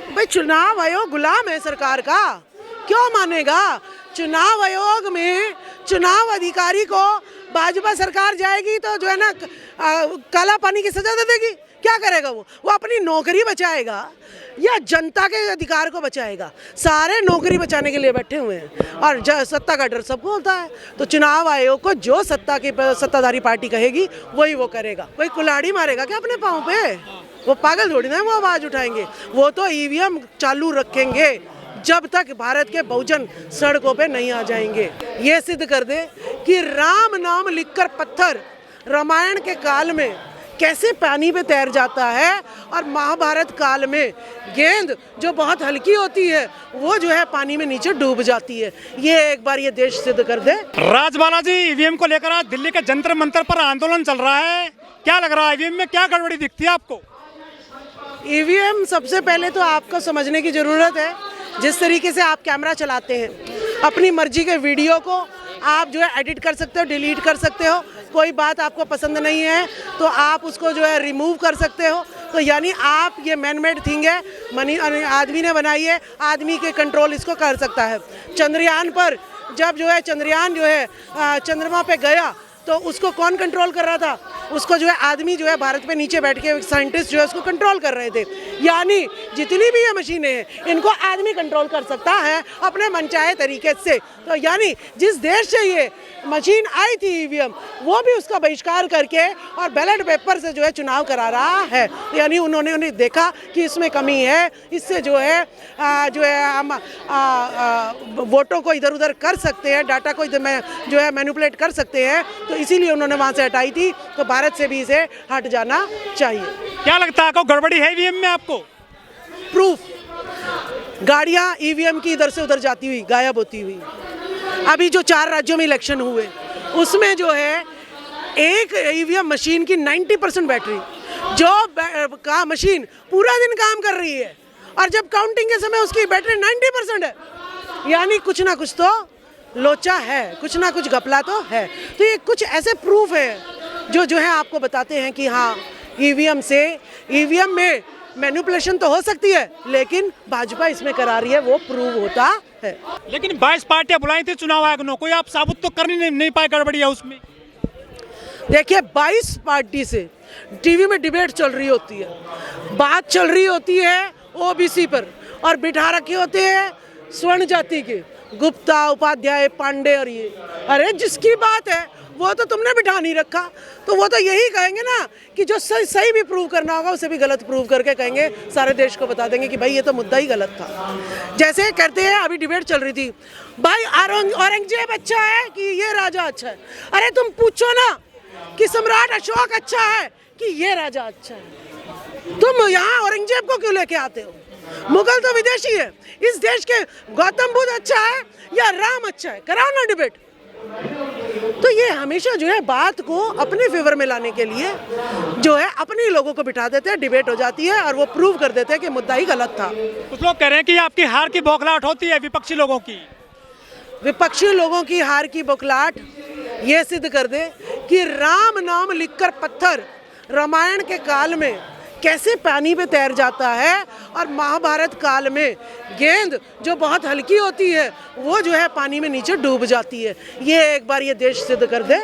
भाई चुनाव आयोग गुलाम है सरकार का, क्यों मानेगा? चुनाव आयोग में चुनाव अधिकारी को भाजपा सरकार जाएगी तो जो है ना काला पानी की सजा दे देगी। क्या करेगा वो अपनी नौकरी बचाएगा या जनता के अधिकार को बचाएगा? सारे नौकरी बचाने के लिए बैठे हुए हैं और सत्ता का डर सबको होता है। तो चुनाव आयोग को जो सत्ताधारी पार्टी कहेगी वही वो करेगा। कोई कुल्हाड़ी मारेगा क्या अपने पाँव पे? वो पागल थोड़ी ना, वो आवाज उठाएंगे। वो तो ईवीएम चालू रखेंगे जब तक भारत के बहुजन सड़कों पे नहीं आ जाएंगे। ये सिद्ध कर दे कि राम नाम लिखकर पत्थर रामायण के काल में कैसे पानी पे तैर जाता है और महाभारत काल में गेंद जो बहुत हल्की होती है वो जो है पानी में नीचे डूब जाती है। ये एक बार ये देश सिद्ध कर दे। राजबाला जी, ईवीएम को लेकर आज दिल्ली के जंतर मंतर पर आंदोलन चल रहा है, क्या लग रहा है ईवीएम में क्या गड़बड़ी दिखती है आपको? ईवीएम सबसे पहले तो आपको समझने की ज़रूरत है, जिस तरीके से आप कैमरा चलाते हैं अपनी मर्जी के वीडियो को आप जो है एडिट कर सकते हो, डिलीट कर सकते हो। कोई बात आपको पसंद नहीं है तो आप उसको जो है रिमूव कर सकते हो। तो यानी आप ये मैन मेड थिंग है, आदमी ने बनाई है, आदमी के कंट्रोल इसको कर सकता है। चंद्रयान पर जब जो है चंद्रयान जो है चंद्रमा पे गया तो उसको कौन कंट्रोल कर रहा था? उसको जो है आदमी जो है भारत पे नीचे बैठ के साइंटिस्ट जो है उसको कंट्रोल कर रहे थे। यानी जितनी भी ये मशीनें हैं इनको आदमी कंट्रोल कर सकता है अपने मनचाहे तरीके से। तो यानी जिस देश से ये मशीन आई थी ईवीएम, वो भी उसका बहिष्कार करके और बैलेट पेपर से जो है चुनाव करा रहा है। यानी उन्होंने देखा कि इसमें कमी है, इससे जो है हम वोटों को इधर उधर कर सकते हैं, डाटा को जो है मैनिपुलेट कर सकते हैं, तो इसीलिए उन्होंने वहाँ से हटाई थी। तो भारत से भी इसे हट जाना चाहिए। क्या लगता है आपको गड़बड़ी है ईवीएम में? आपको प्रूफ, गाड़ियाँ ईवीएम की इधर से उधर जाती हुई गायब होती हुई। अभी जो 4 राज्यों में इलेक्शन हुए उसमें जो है एक ईवीएम मशीन की 90% बैटरी जो मशीन पूरा दिन काम कर रही है और जब काउंटिंग के समय उसकी बैटरी 90% है। यानी कुछ ना कुछ तो लोचा है, कुछ ना कुछ घपला तो है। तो ये कुछ ऐसे प्रूफ है जो है आपको बताते हैं कि हाँ ईवीएम में मैनिपुलेशन तो हो सकती है लेकिन भाजपा इसमें करा रही है, वो प्रूव होता है। लेकिन 22 पार्टियां बुलाई थी चुनाव आयोग ने, कोई आप साबुत तो कर नहीं पाए गड़बड़ी है उसमें? देखिए 22 पार्टी से टीवी में डिबेट चल रही होती है, बात चल रही होती है ओबीसी पर और बिठा रखे होते हैं स्वर्ण जाति के गुप्ता, उपाध्याय, पांडे और ये। अरे जिसकी बात है वो तो तुमने बिठा नहीं रखा, तो वो तो यही कहेंगे ना कि जो सही भी प्रूव करना होगा उसे भी गलत प्रूव करके कहेंगे, सारे देश को बता देंगे कि भाई ये तो मुद्दा ही गलत था। जैसे कहते हैं अभी डिबेट चल रही थी, भाई औरंगजेब अच्छा है कि ये राजा अच्छा है? अरे तुम पूछो ना कि सम्राट अशोक अच्छा है कि ये राजा अच्छा है? तुम यहाँ औरंगजेब को क्यों लेके आते हो? मुगल तो विदेशी है। इस देश के गौतम बुद्ध अच्छा है या राम अच्छा है? कराओ ना डिबेट। तो ये हमेशा जो है बात को अपने फेवर में लाने के लिए जो है अपने लोगों को बिठा देते हैं, डिबेट हो जाती है और वो प्रूव कर देते हैं कि मुद्दा ही गलत था। कुछ लोग कह रहे हैं कि आपकी हार की बौखलाहट होती है विपक्षी लोगों की। विपक्षी लोगों की हार की बौखलाहट ये सिद्ध कर दे कि राम नाम लिखकर पत्थर रामायण के काल में कैसे पानी पे तैर जाता है और महाभारत काल में गेंद जो बहुत हल्की होती है वो जो है पानी में नीचे डूब जाती है। ये एक बार ये देश सिद्ध कर दे,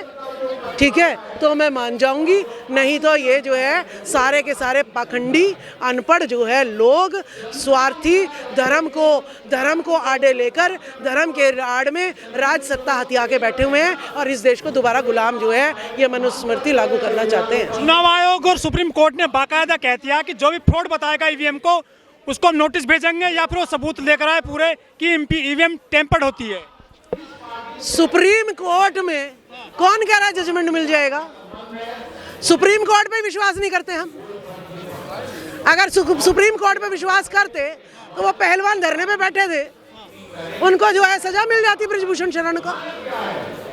ठीक है, तो मैं मान जाऊंगी। नहीं तो ये जो है सारे के सारे पाखंडी अनपढ़ जो है लोग स्वार्थी धर्म को आड़े लेकर धर्म के आड़ में राज सत्ता हथिया के बैठे हुए हैं और इस देश को दोबारा गुलाम जो है ये मनुस्मृति लागू करना चाहते हैं। चुनाव आयोग और सुप्रीम कोर्ट ने बाकायदा कह दिया कि जो भी फ्रॉड बताएगा ईवीएम को उसको नोटिस भेजेंगे या फिर वो सबूत लेकर आए पूरे कि ईवीएम टेम्पर्ड होती है। सुप्रीम कोर्ट में कौन कह रहा है जजमेंट मिल जाएगा? सुप्रीम कोर्ट पे विश्वास नहीं करते हम। अगर सुप्रीम कोर्ट पे विश्वास करते तो वो पहलवान धरने पे बैठे थे, उनको जो है सजा मिल जाती ब्रजभूषण शरण को,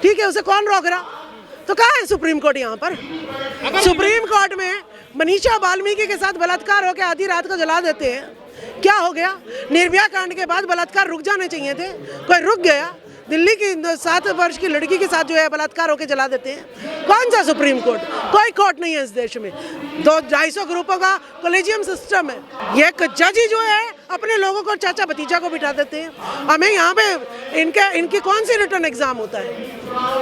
ठीक है, उसे कौन रोक रहा? तो कहाँ है सुप्रीम कोर्ट यहाँ पर? सुप्रीम कोर्ट में मनीषा वाल्मीकि के साथ बलात्कार होकर आधी रात को जला देते हैं, क्या हो गया? निर्भया कांड के बाद बलात्कार रुक जाने चाहिए थे, कोई रुक गया? दिल्ली की 7 वर्ष की लड़की के साथ जो है बलात्कार होकर जला देते हैं। कौन सा सुप्रीम कोर्ट? कोई कोर्ट नहीं है इस देश में। 250 ग्रुपों का कोलेजियम सिस्टम है। ये जज ही जो है अपने लोगों को, चाचा भतीजा को बिठा देते हैं। हमें यहाँ पे इनकी कौन सी रिटर्न एग्जाम होता है?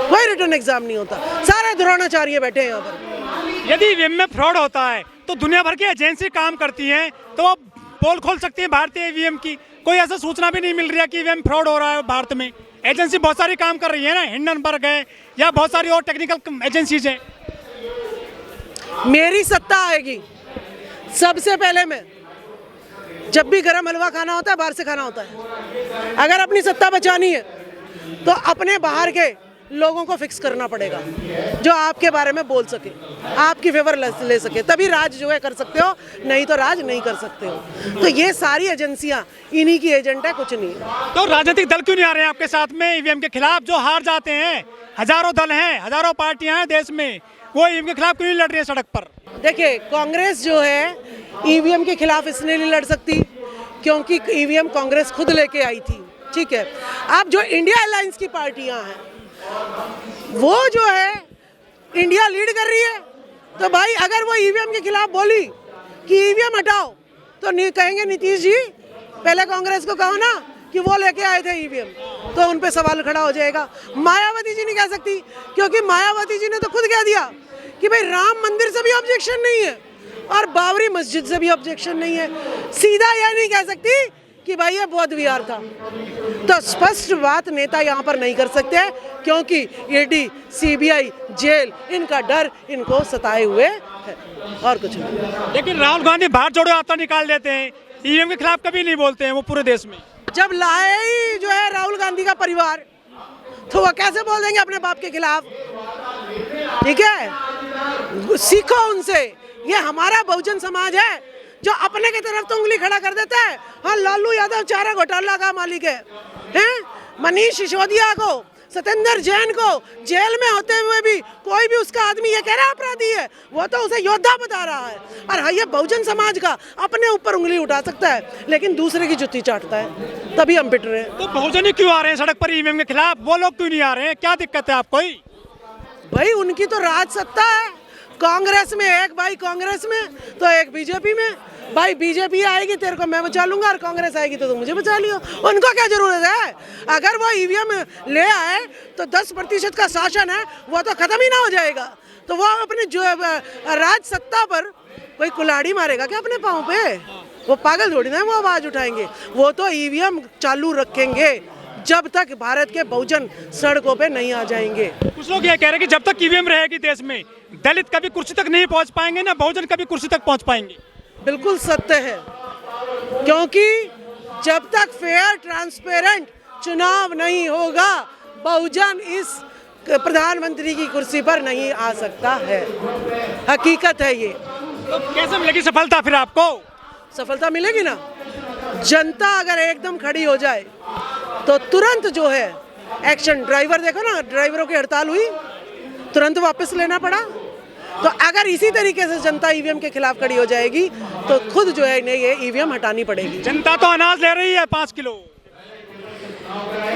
कोई रिटर्न एग्जाम नहीं होता। सारे द्रोणाचार्य बैठे हैं यहाँ पर। यदि ईवीएम में फ्रॉड होता है तो दुनिया भर की एजेंसी काम करती हैं, तो वो पोल खोल सकती है भारतीय ईवीएम की। कोई ऐसा सूचना भी नहीं मिल रही है कि ईवीएम फ्रॉड हो रहा है भारत में। एजेंसी बहुत सारी काम कर रही है ना, हिंडनबर्ग है या बहुत सारी और टेक्निकल एजेंसीज हैं। मेरी सत्ता आएगी, सबसे पहले मैं, जब भी गरम हलवा खाना होता है बाहर से खाना होता है। अगर अपनी सत्ता बचानी है तो अपने बाहर के लोगों को फिक्स करना पड़ेगा जो आपके बारे में बोल सके, आपकी फेवर ले सके, तभी राज जो है कर सकते हो, नहीं तो राज नहीं कर सकते हो। तो ये सारी एजेंसियां इन्हीं की एजेंट है, कुछ नहीं है। तो राजनीतिक दल क्यों नहीं आ रहे हैं आपके साथ में ईवीएम के खिलाफ? जो हार जाते हैं, हजारों दल हैं, हजारों पार्टियां हैं देश में, वो ईवीएम के खिलाफ क्यों नहीं लड़ रही है सड़क पर? देखिए, कांग्रेस जो है ईवीएम के खिलाफ इसलिए नहीं लड़ सकती क्योंकि ईवीएम कांग्रेस खुद लेके आई थी, ठीक है। अब जो इंडिया अलायंस की पार्टियां हैं वो जो है इंडिया लीड कर रही है, तो भाई अगर वो ईवीएम के खिलाफ बोली कि ईवीएम हटाओ, तो नहीं कहेंगे नीतीश जी पहले कांग्रेस को कहो ना कि वो लेके आए थे ईवीएम, तो उन पे सवाल खड़ा हो जाएगा। मायावती जी नहीं कह सकती क्योंकि मायावती जी ने तो खुद कह दिया कि भाई राम मंदिर से भी ऑब्जेक्शन नहीं है और बाबरी मस्जिद से भी ऑब्जेक्शन नहीं है। सीधा यह नहीं कह सकती कि भाई ये बौद्ध विहार था। तो स्पष्ट बात नेता यहाँ पर नहीं कर सकते क्योंकि ईडी, सीबीआई, जेल, इनका डर इनको सताए हुए है और कुछ नहीं। लेकिन राहुल गांधी भारत जोड़ो यात्रा निकाल देते हैं, ईवीएम के खिलाफ कभी नहीं बोलते हैं वो पूरे देश में। जब लाए ही जो है राहुल गांधी का परिवार, तो वो कैसे बोल देंगे अपने बाप के खिलाफ? ठीक है, सीखो उनसे। ये हमारा बहुजन समाज है जो अपने की तरफ तो उंगली खड़ा कर देता है। हाँ, लालू यादव चारा घोटाला का मालिक हैं? मनीष सिसोदिया को, सत्येंद्र जैन को जेल में होते हुए भी कोई भी उसका आदमी ये कह रहा अपराधी है, वो तो उसे योद्धा बता रहा है। और हाँ, ये बहुजन समाज का अपने ऊपर उंगली उठा सकता है लेकिन दूसरे की जुत्ती चाटता है, तभी हम पिट रहे हैं। तो बहुजन ही क्यों आ रहे हैं सड़क पर ईवीएम के खिलाफ? वो लोग क्यों नहीं आ रहे हैं? क्या दिक्कत है आपको? भाई उनकी तो राज सत्ता है, कांग्रेस में एक भाई, कांग्रेस में तो एक बीजेपी में। भाई बीजेपी आएगी तेरे को मैं बचा लूंगा और कांग्रेस आएगी तो तुम मुझे बचा लियो। उनको क्या जरूरत है? अगर वो ईवीएम ले आए तो 10% का शासन है वो तो खत्म ही ना हो जाएगा। तो वो अपने जो राज सत्ता पर कोई कुल्हाड़ी मारेगा क्या अपने पाँव पे? वो पागल थोड़ी ना वो आवाज उठाएंगे। वो तो ईवीएम चालू रखेंगे जब तक भारत के बहुजन सड़कों पे नहीं आ जाएंगे। कुछ लोग ये कह रहे हैं कि जब तक ईवीएम रहेगी देश में, दलित कभी कुर्सी तक नहीं पहुंच पाएंगे, ना बहुजन कभी कुर्सी तक पहुंच पाएंगे। बिल्कुल सत्य है, क्योंकि जब तक फेयर ट्रांसपेरेंट चुनाव नहीं होगा बहुजन इस प्रधानमंत्री की कुर्सी पर नहीं आ सकता है। हकीकत है ये। तो कैसे मिलेगी सफलता फिर आपको? सफलता मिलेगी ना, जनता अगर एकदम खड़ी हो जाए तो तुरंत जो है एक्शन। ड्राइवर देखो ना, ड्राइवरों की हड़ताल हुई, तुरंत वापस लेना पड़ा। तो अगर इसी तरीके से जनता ईवीएम के खिलाफ खड़ी हो जाएगी तो खुद जो है इन्हें ये ईवीएम हटानी पड़ेगी। जनता तो अनाज ले रही है 5 किलो।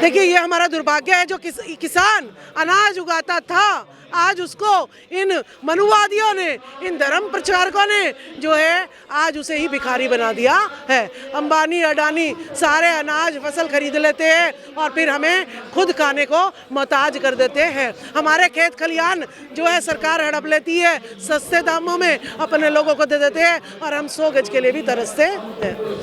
देखिए, ये हमारा दुर्भाग्य है। जो किसान अनाज उगाता था, आज उसको इन मनुवादियों ने, इन धर्म प्रचारकों ने जो है आज उसे ही भिखारी बना दिया है। अंबानी, अडानी सारे अनाज फसल खरीद लेते हैं और फिर हमें खुद खाने को मोहताज कर देते हैं। हमारे खेत खलियान जो है सरकार हड़प लेती है, सस्ते दामों में अपने लोगों को दे देते हैं और हम 100 गज के लिए भी तरसते हैं।